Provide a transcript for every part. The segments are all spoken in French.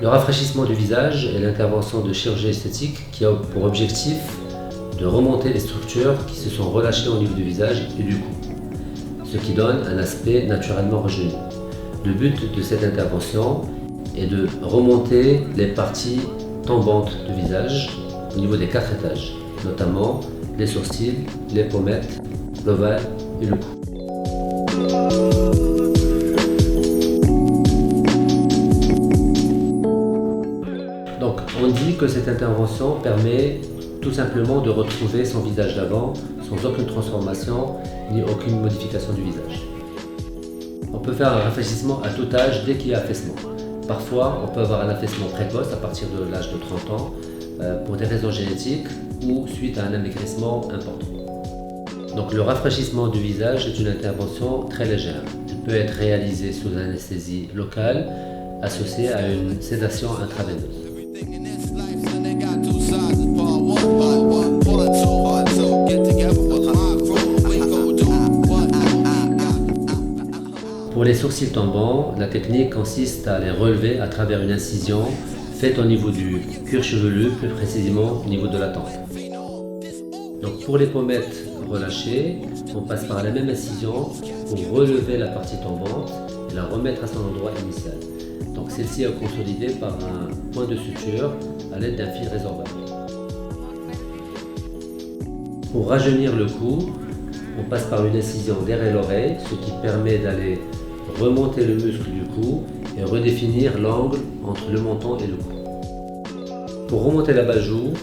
Le rafraîchissement du visage est l'intervention de chirurgie esthétique qui a pour objectif de remonter les structures qui se sont relâchées au niveau du visage et du cou, ce qui donne un aspect naturellement rejeuni. Le but de cette intervention est de remonter les parties tombantes du visage au niveau des 4 étages, notamment les sourcils, les pommettes, l'ovale et le cou. Donc, on dit que cette intervention permet tout simplement de retrouver son visage d'avant sans aucune transformation ni aucune modification du visage. On peut faire un rafraîchissement à tout âge dès qu'il y a affaissement. Parfois, on peut avoir un affaissement précoce à partir de l'âge de 30 ans pour des raisons génétiques ou suite à un amaigrissement important. Donc, le rafraîchissement du visage est une intervention très légère. Elle peut être réalisée sous anesthésie locale associée à une sédation intraveineuse. Pour les sourcils tombants, la technique consiste à les relever à travers une incision faite au niveau du cuir chevelu, plus précisément au niveau de la tempe. Donc pour les pommettes relâchées, on passe par la même incision pour relever la partie tombante et la remettre à son endroit initial. Donc celle-ci est consolidée par un point de suture à l'aide d'un fil résorbable. Pour rajeunir le cou, on passe par une incision derrière l'oreille, ce qui permet d'aller remonter le muscle du cou et redéfinir l'angle entre le menton et le cou. Pour remonter la bas-joue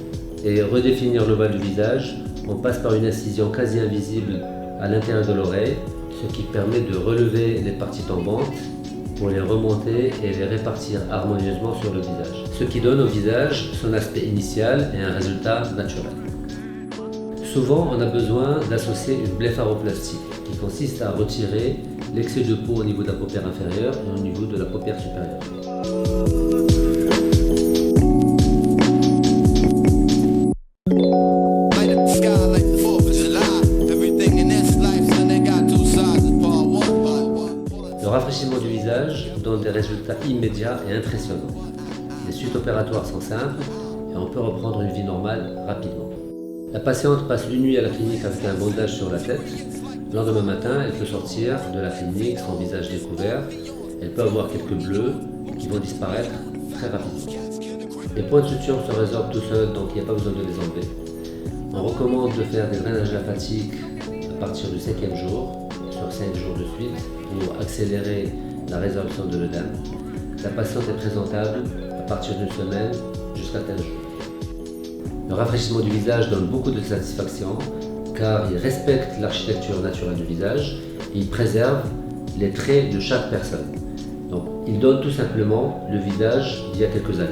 et redéfinir l'ovale du visage, on passe par une incision quasi invisible à l'intérieur de l'oreille, ce qui permet de relever les parties tombantes pour les remonter et les répartir harmonieusement sur le visage, ce qui donne au visage son aspect initial et un résultat naturel. Souvent, on a besoin d'associer une blépharoplastie qui consiste à retirer l'excès de peau au niveau de la paupière inférieure et au niveau de la paupière supérieure. Le rafraîchissement du visage donne des résultats immédiats et impressionnants. Les suites opératoires sont simples et on peut reprendre une vie normale rapidement. La patiente passe une nuit à la clinique avec un bandage sur la tête. Le lendemain matin, elle peut sortir de la clinique, son visage découvert. Elle peut avoir quelques bleus qui vont disparaître très rapidement. Les points de suture se résorbent tout seuls, donc il n'y a pas besoin de les enlever. On recommande de faire des drainages lymphatiques à partir du 5e jour, sur 5 jours de suite, pour accélérer la résorption de l'œdème. La patiente est présentable à partir d'une semaine jusqu'à 15 jours. Le rafraîchissement du visage donne beaucoup de satisfaction car il respecte l'architecture naturelle du visage et il préserve les traits de chaque personne. Donc, il donne tout simplement le visage d'il y a quelques années.